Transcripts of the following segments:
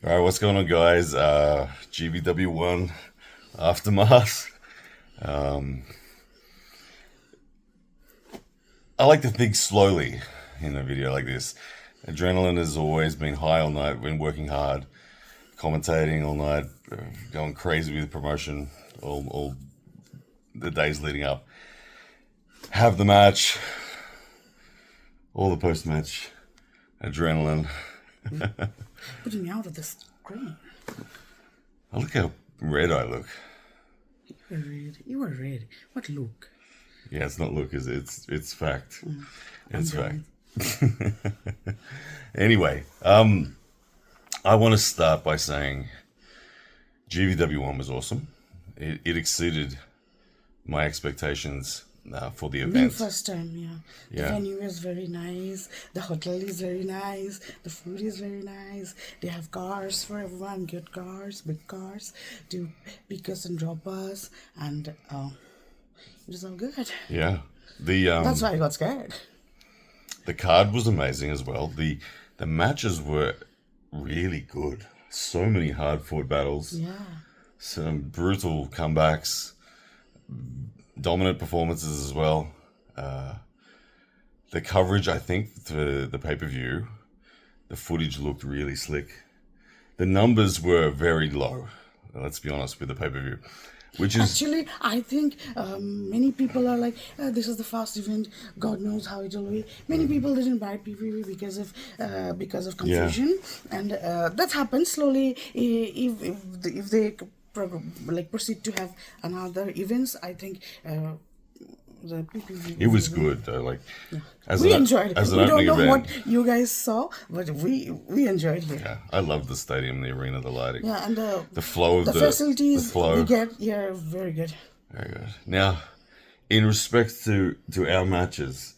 All right, what's going on, guys? GVW1 aftermath. Um, I like to think slowly in a video like this. Adrenaline has always been high all night, been working hard, commentating all night, going crazy with promotion all the days leading up. Have the match, all the post-match adrenaline. Putting me out of the screen. Oh, look how red I look. You were red. You were red. What look? Yeah, it's not look, is it? It's fact. It's fact. Anyway, I want to start by saying GVW1 was awesome. It exceeded my expectations for the Being event. first time, yeah. The Yeah. venue is very nice. The hotel is very nice. The food is very nice. They have cars for everyone. Good cars, big cars to pick us and drop us, and it was all good. Yeah. That's why I got scared. The card was amazing as well. The matches were really good. So many hard fought battles. Yeah. Some brutal comebacks, dominant performances as well. The coverage, I think, for the pay-per-view, the footage looked really slick. The numbers were very low, let's be honest, with the pay-per-view, which is... Actually, I think many people are like, this is the first event. God knows how it will be. Many people didn't buy PPV because of confusion, and that happens slowly. If they proceed to have another events, I think. The PPV It was good though. Like, as we an, enjoyed it. as an We don't opening know event, what you guys saw, but we enjoyed it. yeah, I loved the stadium, the arena, the lighting, Yeah, and the flow of the the facilities flow. we get here are very good. Very good. Now, in respect to our matches,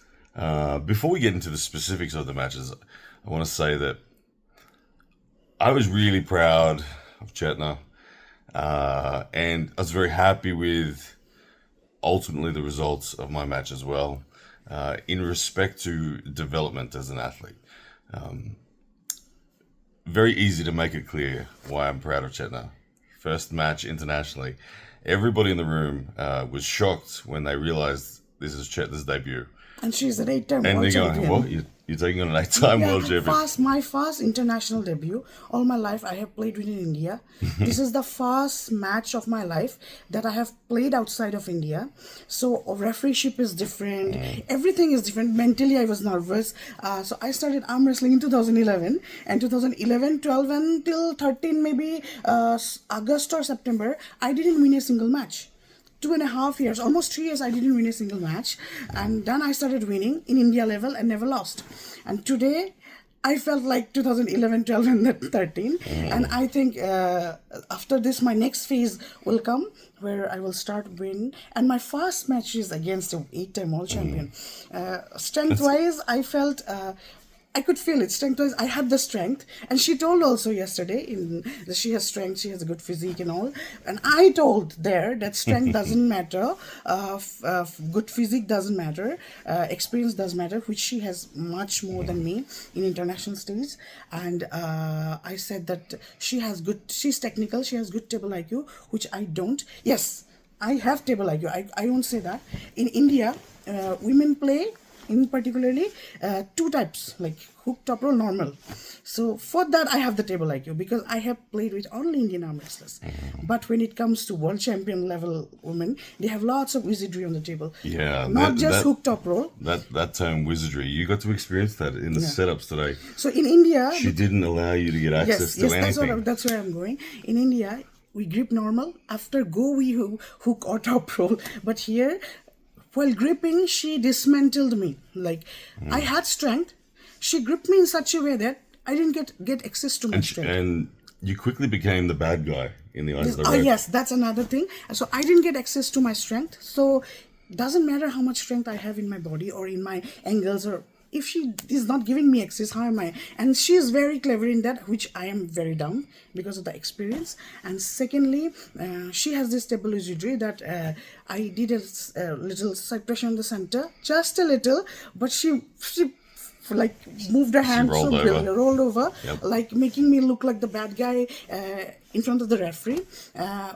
before we get into the specifics of the matches, I want to say that I was really proud of Chetna, and I was very happy with ultimately the results of my match as well, in respect to development as an athlete. Very easy to make it clear why I'm proud of Chetna. First match internationally. Everybody in the room was shocked when they realized this is Chetna's debut. And she's an 8-time And world they're going, champion. what? You're taking on an 8-time world champion? My first international debut. All my life I have played within India. This is the first match of my life that I have played outside of India. So refereeship is different. Everything is different. Mentally I was nervous. So I started arm wrestling in 2011. And 2011, 12 until 13 maybe August or September, I didn't win a single match. 2.5 years, almost 3 years, I didn't win a single match. And then I started winning in India level and never lost. And today, I felt like 2011, 12, and 13. And I think after this, my next phase will come where I will start winning. And my first match is against an 8-time world champion. Strength-wise, I felt... I could feel it. Strength-wise, I had the strength. And she told also yesterday that she has strength, she has a good physique and all. And I told there that strength doesn't matter, good physique doesn't matter, experience does matter, which she has much more than me in international stage. And I said that she's technical, she has good table IQ, which I don't. Yes, I have table IQ. I won't say that. In India, women play in particularly two types, like hook, top roll, normal. So for that I have the table IQ because I have played with only Indian arm wrestlers. But when it comes to world champion level women, they have lots of wizardry on the table. Yeah. Not just hook, top roll. That term wizardry, you got to experience that in the setups today. So in India... She didn't allow you to get access to anything. That's where I'm going. In India, we grip normal. After go, we hook or top roll. But here... while gripping, she dismantled me. Like, I had strength. She gripped me in such a way that I didn't get access to my strength. And you quickly became the bad guy in the eyes of the ref. Yes, that's another thing. So I didn't get access to my strength. So doesn't matter how much strength I have in my body or in my angles, or if she is not giving me access, how am I? And she is very clever in that, which I am very down because of the experience. And secondly, she has this table wizardry that I did a little side pressure in the center, just a little, but she like moved her hand rolled over. rolled over, Yep. like making me look like the bad guy in front of the referee,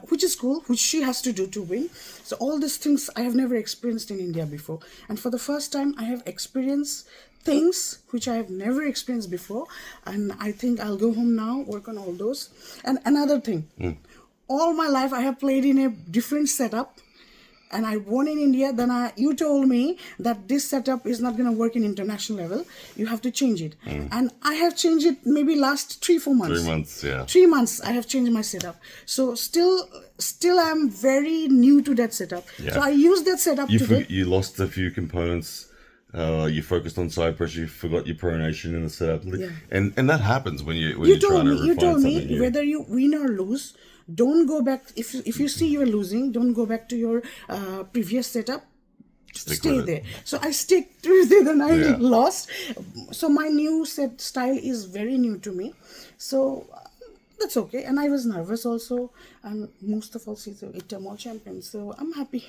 which is cool, which she has to do to win. So all these things I have never experienced in India before, and for the first time I have experienced things which I have never experienced before, and I think I'll go home now, work on all those. And another thing, all my life I have played in a different setup, and I won in India. Then you told me that this setup is not going to work in international level. You have to change it, and I have changed it maybe last 3-4 months. 3 months, yeah. 3 months I have changed my setup. So still I'm very new to that setup. Yeah. So I use that setup today. You lost a few components. You focused on side pressure. You forgot your pronation in the setup, and that happens when you're trying to refine You told something me new. whether you win or lose, don't go back. If you see you're losing, don't go back to your previous setup. Stay with it. there. So I stick to it, and I Yeah. lost. So my new set style is very new to me. So that's okay. And I was nervous also. And most of all, she's a Itamol champion. So I'm happy.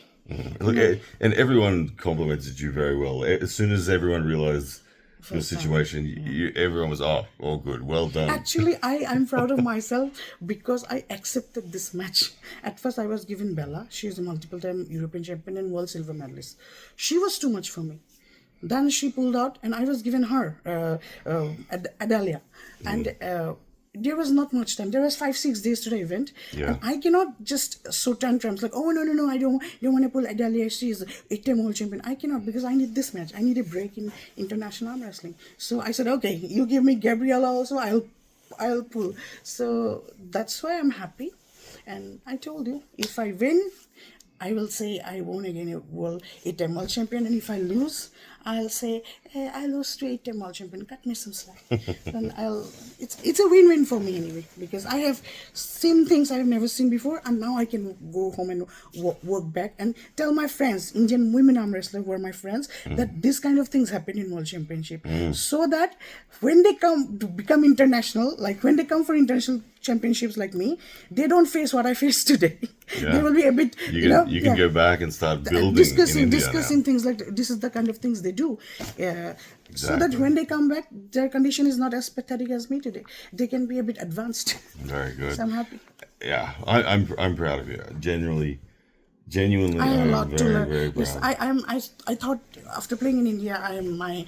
Look, and everyone complimented you very well. As soon as everyone realized your situation, everyone was, all good, well done. Actually, I'm proud of myself because I accepted this match. At first, I was given Bella. She is a multiple-time European champion and world silver medalist. She was too much for me. Then she pulled out, and I was given her, Adalia. And there was not much time. There was 5-6 days to the event. Yeah. And I cannot just so tantrums like, oh, no, I don't want to pull Adalia. She is 8-time world champion. I cannot, because I need this match. I need a break in international arm wrestling. So I said, okay, you give me Gabriella also, I'll pull. So that's why I'm happy. And I told you, if I win, I will say I won again a world 8-time world champion, and if I lose, I'll say I lost to 8-time world champion. Cut me some slack. Then it's a win-win for me anyway, because I have seen things I have never seen before, and now I can go home and work back and tell my friends, Indian women arm wrestlers who are my friends, that this kind of things happen in world championship, so that when they come to become international, like when they come for international championships like me, they don't face what I face today. Yeah. They will be a bit, You can go back and start building in India discussing things like this is the kind of things they do, so that when they come back, their condition is not as pathetic as me today. They can be a bit advanced. Very good. So I'm happy. Yeah, I'm proud of you. Genuinely, I have a I'm lot to very, learn. very proud. Yes, I thought after playing in India, my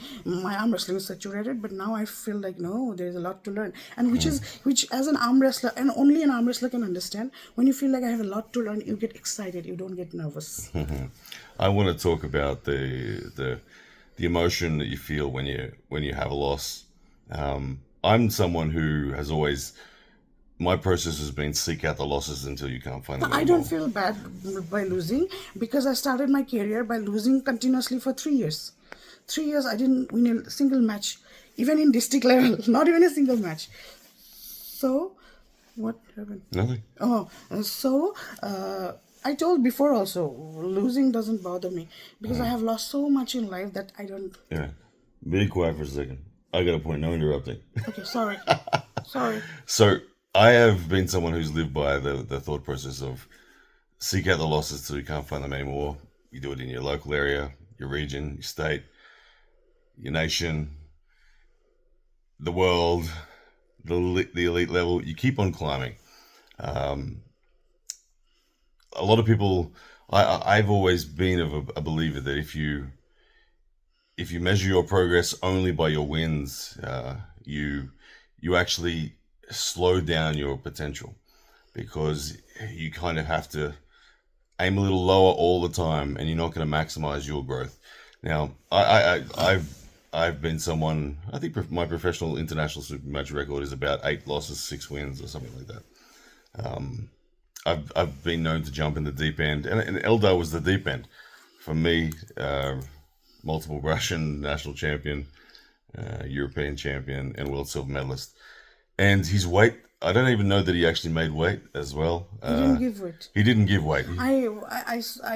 arm wrestling is saturated, but now I feel like no, there is a lot to learn, and which as an arm wrestler, and only an arm wrestler can understand. When you feel like I have a lot to learn, you get excited. You don't get nervous. I want to talk about the emotion that you feel when you have a loss. I'm someone who has always. My process has been seek out the losses until you can't find them I anymore. don't feel bad by losing, because I started my career by losing continuously for 3 years. 3 years I didn't win a single match, even in district level, not even a single match. So, what happened? Nothing. I told before also, losing doesn't bother me, because I have lost so much in life that I don't. Yeah. Be quiet for a second. I got a point. No interrupting. Okay, sorry. Sorry. So I have been someone who's lived by the thought process of seek out the losses till you can't find them anymore. You do it in your local area, your region, your state, your nation, the world, the elite level. You keep on climbing. A lot of people, I've always been of a believer that if you measure your progress only by your wins, you actually slow down your potential, because you kind of have to aim a little lower all the time, and you're not going to maximize your growth. Now, I've been someone. I think my professional international super match record is about 8 losses, 6 wins, or something like that. I've been known to jump in the deep end, and Eldar was the deep end for me. Multiple Russian national champion, European champion, and world silver medalist. And his weight, I don't even know that he actually made weight as well. He didn't give weight. He didn't give weight. I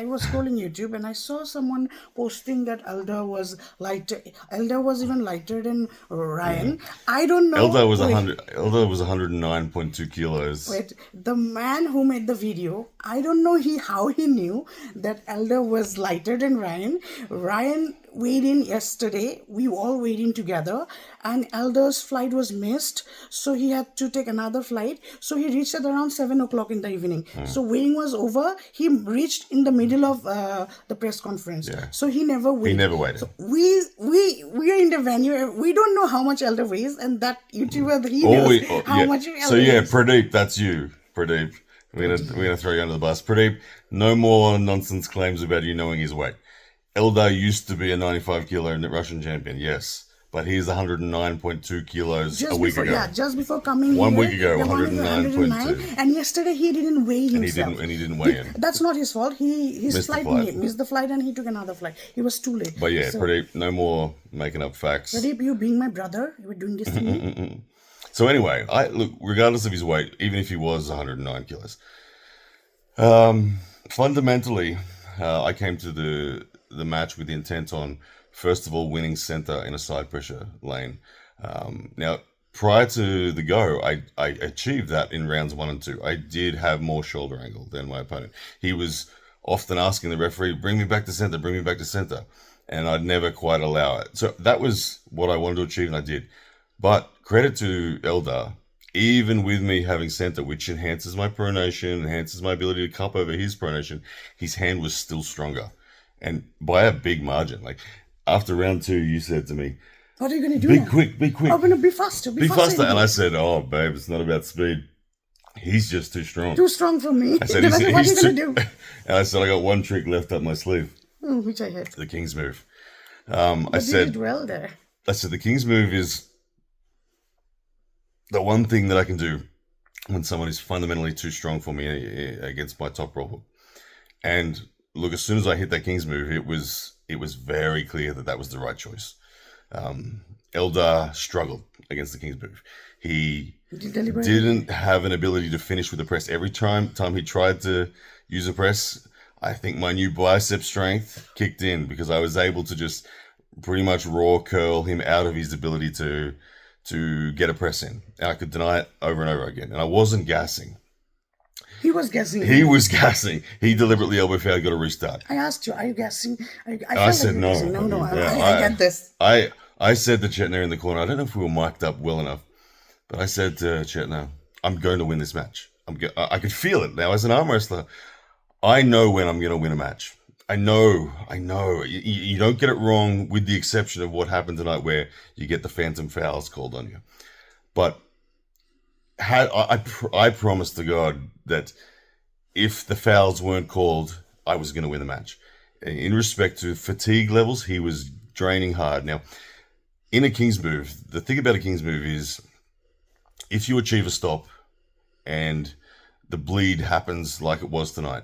was scrolling YouTube, and I saw someone posting that Elder was lighter. Elder was even lighter than Ryan. I don't know. Eldar was 100. Eldar was 109.2 kilos. Wait, the man who made the video, I don't know how he knew that Elder was lighter than Ryan. Ryan weighed in yesterday. We all weighed in together, and Elder's flight was missed, so he had to take another flight. So he reached at around 7 o'clock in the evening. So weighing was over. He reached in the middle of the press conference. Yeah. So he never weighed. He never waited. So we are in the venue. We don't know how much Elder weighs, and that YouTuber he knows how much Elder So yeah, weighs. Pradeep, that's you, Pradeep. We're gonna throw you under the bus, Pradeep. No more nonsense claims about you knowing his weight. Eldar used to be a 95 kilo Russian champion, yes, but he's 109.2 kilos a week ago. Yeah, just before coming 1 here, week ago, yeah, 109.2. and yesterday he didn't weigh himself. And he didn't weigh in. That's not his fault. His Missed the flight flight. missed the flight, and he took another flight. He was too late. But yeah, So, Pradeep, no more making up facts. Pradeep, you being my brother, you were doing this to me. So anyway, look, regardless of his weight, even if he was 109 kilos, fundamentally, I came to the match with the intent on, first of all, winning center in a side pressure lane. Now, prior to the go, I achieved that in rounds 1 and 2. I did have more shoulder angle than my opponent. He was often asking the referee, bring me back to center, bring me back to center. And I'd never quite allow it. So that was what I wanted to achieve, and I did. But credit to Eldar, even with me having center, which enhances my pronation, enhances my ability to cup over his pronation, his hand was still stronger. And by a big margin. Like, after round 2, you said to me, What are you going to do be now? quick, be quick. I'm going to be faster. Be faster. And I said, oh, babe, it's not about speed. He's just too strong. Too strong for me. I said, Then I said, what are you going to do? And I said, I got one trick left up my sleeve. Which I had. The King's move. But you did well there. I said, the King's move is the one thing that I can do when someone is fundamentally too strong for me against my top roll hook. And look, as soon as I hit that King's move, it was very clear that was the right choice. Eldar struggled against the King's move. He didn't have an ability to finish with a press. Every time he tried to use a press, I think my new bicep strength kicked in because I was able to just pretty much raw curl him out of his ability to get a press in. And I could deny it over and over again. And I wasn't gassing. He was guessing. He was gassing. He deliberately elbow failed, got a restart. I asked you, are you guessing? I said no. No, Yeah, I get this. I said to Chetna in the corner, I don't know if we were mic'd up well enough, but I said to Chetna, I'm going to win this match. I could feel it. Now, as an arm wrestler, I know when I'm going to win a match. I know. You don't get it wrong, with the exception of what happened tonight where you get the phantom fouls called on you. But I promised to God that if the fouls weren't called, I was going to win the match. In respect to fatigue levels, he was draining hard. Now, in a King's move, the thing about a King's move is if you achieve a stop and the bleed happens like it was tonight,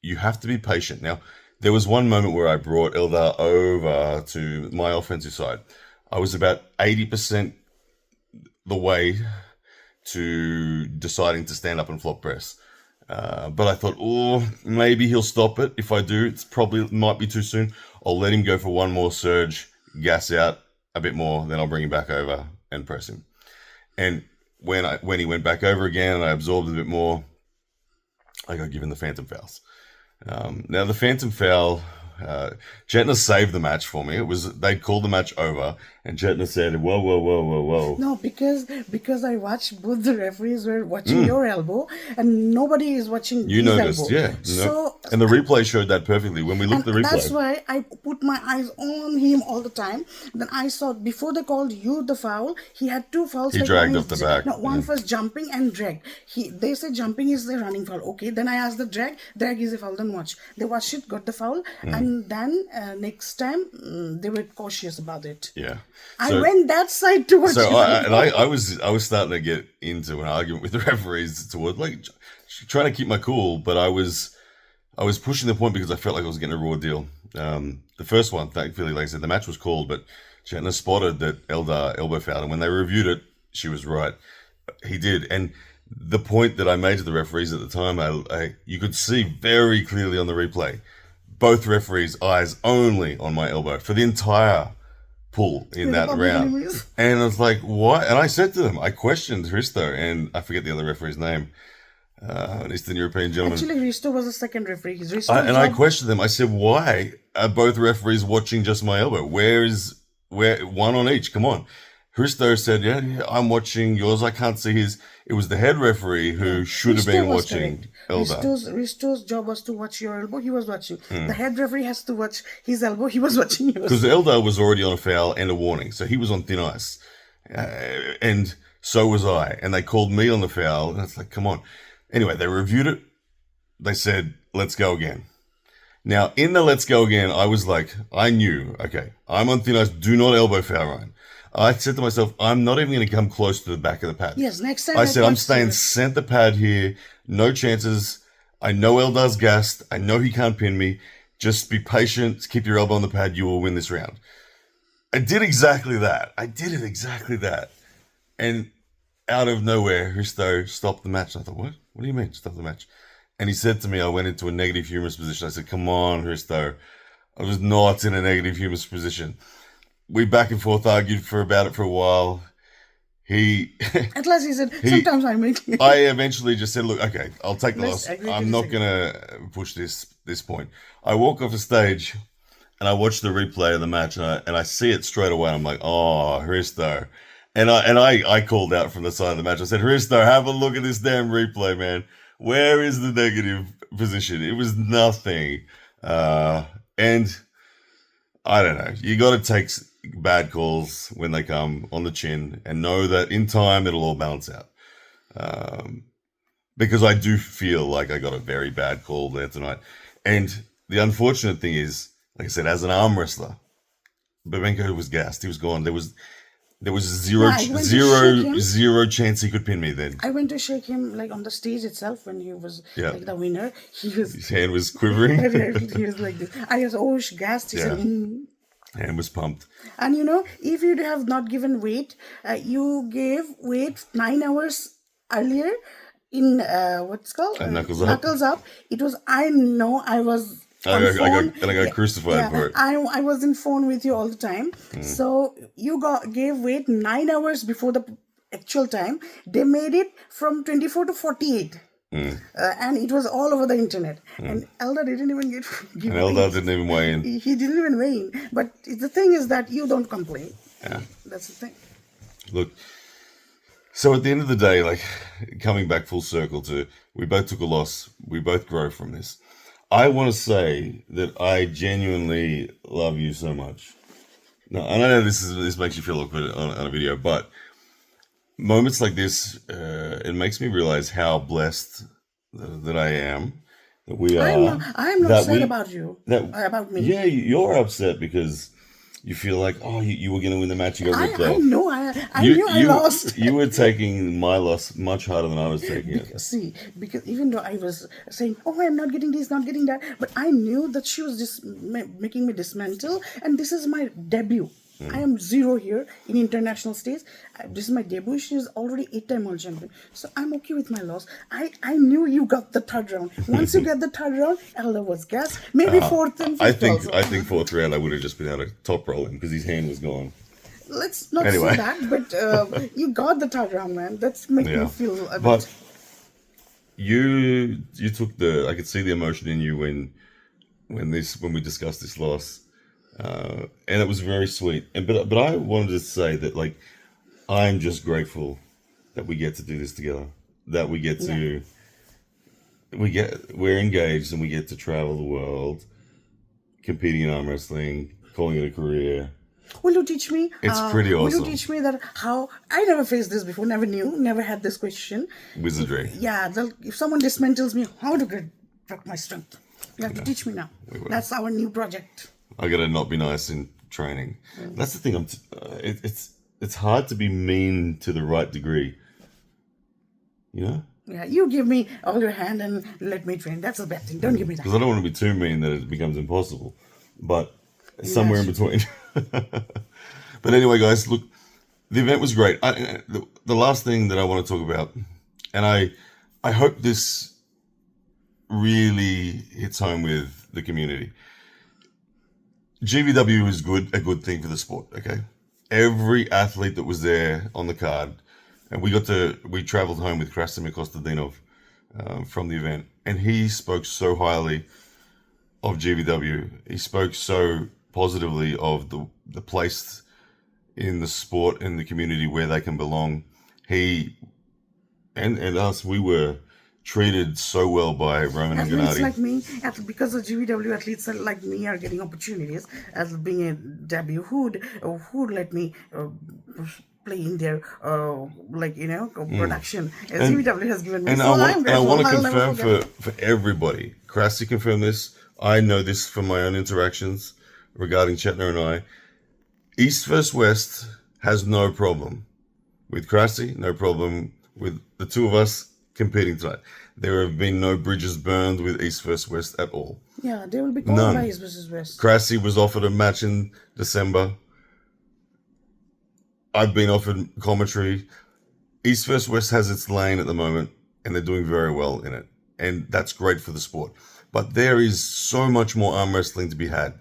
you have to be patient. Now, there was one moment where I brought Eldar over to my offensive side. I was about 80% the way to deciding to stand up and flop press. But I thought, maybe he'll stop it. If I do, might be too soon. I'll let him go for one more surge, gas out a bit more, then I'll bring him back over and press him. And when he went back over again and I absorbed a bit more, I got given the phantom fouls. Now the phantom foul, Chetna saved the match for me. They'd called the match over, and Chetna said, whoa. No, because I watched both the referees were watching your elbow, and nobody is watching You his noticed, elbow. yeah. So And the replay showed that perfectly. When we looked at the replay. that's why I put my eyes on him all the time. Then I saw before they called you the foul, he had two fouls. He dragged off the back. No, one was jumping and drag. They said jumping is the running foul. Okay, then I asked the drag. Drag is a foul. Then watch. They watched it, got the foul, and then next time they were cautious about it. Yeah. I went that side to watch. I was starting to get into an argument with the referees toward trying to keep my cool, but I was pushing the point because I felt like I was getting a raw deal. The first one, thankfully, like I said, the match was called, but Chetna spotted that Eldar elbow fouled, and when they reviewed it, she was right. He did, and the point that I made to the referees at the time, you could see very clearly on the replay, both referees' eyes only on my elbow for the entire pull in that round. And I was like, what? And I said to them, I questioned Hristo, and I forget the other referee's name. an Eastern European gentleman. Actually, Risto was the second referee. Risto's I job. questioned them. I said, "Why are both referees watching just my elbow? Where one on each? Come on." Hristo said, "Yeah, I'm watching yours. I can't see his." It was the head referee who should have Risto been was watching correct. Eldar. Risto's job was to watch your elbow. He was watching. Hmm. The head referee has to watch his elbow. He was watching yours. Because Eldar was already on a foul and a warning, so he was on thin ice, and so was I. And they called me on the foul, and it's like, come on. Anyway, they reviewed it. They said, "Let's go again." Now, in the "let's go again," I was like, I knew, okay, I'm on thin ice. Do not elbow foul Ryan. I said to myself, I'm not even going to come close to the back of the pad. Yes, next time I said, I'm watch staying this. center pad here. No chances. I know Eldar's gassed. I know he can't pin me. Just be patient. Keep your elbow on the pad. You will win this round. I did exactly that. I did it exactly that. And out of nowhere, Hristo stopped the match. I thought, what? What do you mean, stop the match? And he said to me, I went into a negative humorous position. I said, come on, Hristo. I was not in a negative humorous position. We back and forth argued about it for a while. At last he said, sometimes I make it. I eventually just said, look, okay, I'll take the Let's loss. agree to I'm not going to push this point. I walk off the stage and I watch the replay of the match and I see it straight away. I'm like, oh, Hristo. And I called out from the side of the match. I said, Hristo, have a look at this damn replay, man. Where is the negative position? It was nothing. And I don't know. You got to take bad calls when they come on the chin and know that in time it'll all balance out. Because I do feel like I got a very bad call there tonight. And the unfortunate thing is, like I said, as an arm wrestler, Babenko was gassed. He was gone. There was zero chance he could pin me then. I went to shake him like on the stage itself when he was like the winner. His hand was quivering. He was like this. I was gassed. He said, Hand was pumped. And if you have not given weight, you gave weight 9 hours earlier in what's called Knuckles Up. It was I was. I got crucified for it. I was in phone with you all the time. So you gave weight 9 hours before the actual time. They made it from 24 to 48. And it was all over the internet. And Eldar didn't even give Eldar didn't even weigh in. He didn't even weigh in. But the thing is that you don't complain. Yeah. That's the thing. Look, so at the end of the day, like coming back full circle to we both took a loss. We both grow from this. I want to say that I genuinely love you so much. Now, I know this makes you feel awkward on a video, but moments like this, it makes me realize how blessed that I am. That we are. I'm not upset about you. About me. Yeah, you're upset because you feel like, oh, you were going to win the match. You got ripped off. I knew I lost. You were taking my loss much harder than I was taking it. See, because even though I was saying, oh, I'm not getting this, not getting that, but I knew that she was just making me dismantle, and this is my debut. I am zero here in international stage. This is my debut. She is already 8-time world champion. So I'm okay with my loss. I knew you got the third round. Once you get the third round, Elder was gassed. Maybe fourth and fifth. I think fourth round I would have just been able to top roll him because his hand was gone. Let's not say that, but you got the third round, man. That's making me feel a bit. But you took I could see the emotion in you when we discussed this loss. And it was very sweet. But I wanted to say that like I'm just grateful that we get to do this together. That we get to we're engaged and we get to travel the world, competing in arm wrestling, calling it a career. Will you teach me? It's pretty awesome. Will you teach me that how I never faced this before, never had this question. Wizardry. Yeah, if someone dismantles me, how to get back my strength? You have to teach me now. That's our new project. I gotta not be nice in training. That's the thing. It's hard to be mean to the right degree. You know? Yeah, you give me all your hand and let me train. That's a bad thing. Don't give me that. Because I don't want to be too mean that it becomes impossible. But somewhere in between. But anyway, guys, look, the event was great. The last thing that I want to talk about, and I hope this really hits home with the community. GVW is a good thing for the sport, okay? Every athlete that was there on the card, and we traveled home with Krasimir Kostadinov, from the event, and he spoke so highly of GVW. He spoke so positively of the place in the sport, in the community where they can belong. He and us, we were treated so well by Roman and Athletes Gennady. like me, because of GVW, athletes like me are getting opportunities as being a debut. Who'd let me play in their production? As GVW has given me, And so I'm I grateful. want to I'll never confirm forget. for everybody. Krasi confirmed this. I know this from my own interactions regarding Chetna and I. East vs West has no problem with Krasi, no problem with the two of us competing tonight. There have been no bridges burned with East vs West at all. Yeah, they will be called by None. East versus West. Krasi was offered a match in December. I've been offered commentary. East vs West has its lane at the moment, and they're doing very well in it. And that's great for the sport. But there is so much more arm wrestling to be had.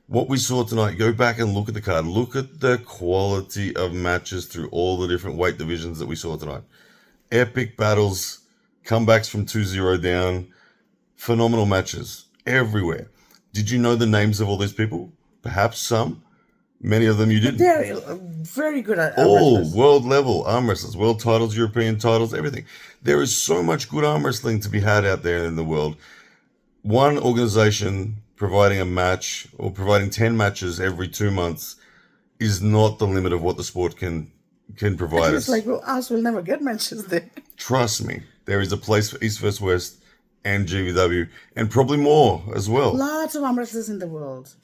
What we saw tonight, go back and look at the card. Look at the quality of matches through all the different weight divisions that we saw tonight. Epic battles, comebacks from 2-0 down, phenomenal matches everywhere. Did you know the names of all these people? Perhaps some. Many of them you didn't. They're very good at All wrestlers. world level arm wrestlers, world titles, European titles, everything. There is so much good arm wrestling to be had out there in the world. One organization providing a match or providing 10 matches every 2 months is not the limit of what the sport can provide It's us. like us will never get matches there. Trust me, there is a place for East vs West and GVW, and probably more as well. Lots of arm wrestlers in the world.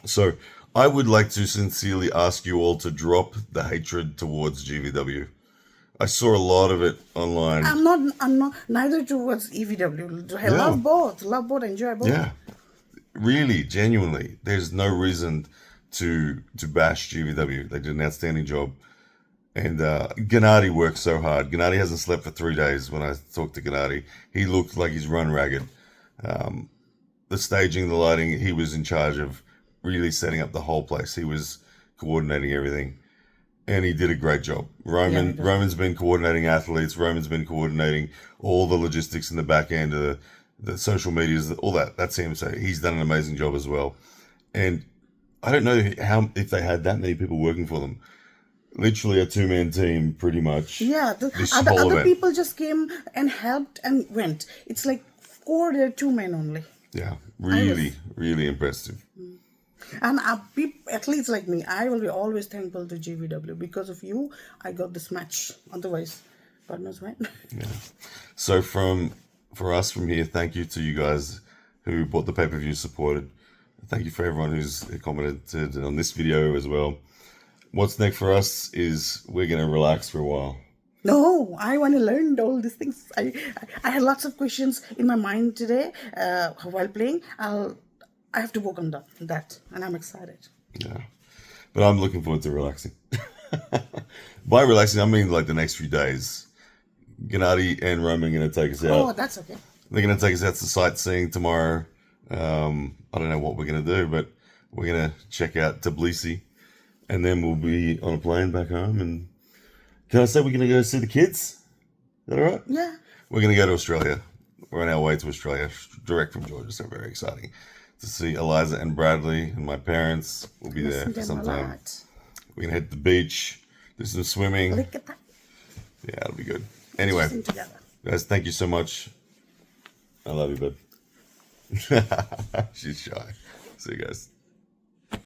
So I would like to sincerely ask you all to drop the hatred towards GVW. I saw a lot of it online. I'm not neither towards EVW. I love both. Enjoy both. Yeah, really, genuinely, there's no reason to bash GVW. They did an outstanding job. And Gennady worked so hard. Gennady hasn't slept for 3 days. When I talked to Gennady, he looked like he's run ragged. The staging, the lighting, he was in charge of really setting up the whole place. He was coordinating everything, and he did a great job. Roman's been coordinating athletes. Roman's been coordinating all the logistics in the back end of the social medias, all that. That's him. So he's done an amazing job as well. And I don't know if they had that many people working for them. Literally a two-man team, pretty much. Yeah, this other whole event. people just came and helped and went. It's like they're 2 men only. Yeah, really, really impressive. And athletes like me, I will be always thankful to GVW. Because of you, I got this match. Otherwise, God knows when. Yeah. So for us from here, thank you to you guys who bought the pay-per-view, supported. Thank you for everyone who's commented on this video as well. What's next for us is we're going to relax for a while. No, I want to learn all these things. I had lots of questions in my mind today while playing. I have to work on that, and I'm excited. Yeah, but I'm looking forward to relaxing. By relaxing, I mean like the next few days. Gennady and Roman are going to take us out. Oh, that's okay. They're going to take us out to sightseeing tomorrow. I don't know what we're going to do, but we're going to check out Tbilisi. And then we'll be on a plane back home. And can I say we're going to go see the kids? Is that all right? Yeah. We're going to go to Australia. We're on our way to Australia, direct from Georgia. So very exciting to see Eliza and Bradley and my parents. Will be there for some time. We're going to head to the beach, do some swimming. Look at that. Yeah, it'll be good. Anyway, guys, thank you so much. I love you, bud. She's shy. See you guys.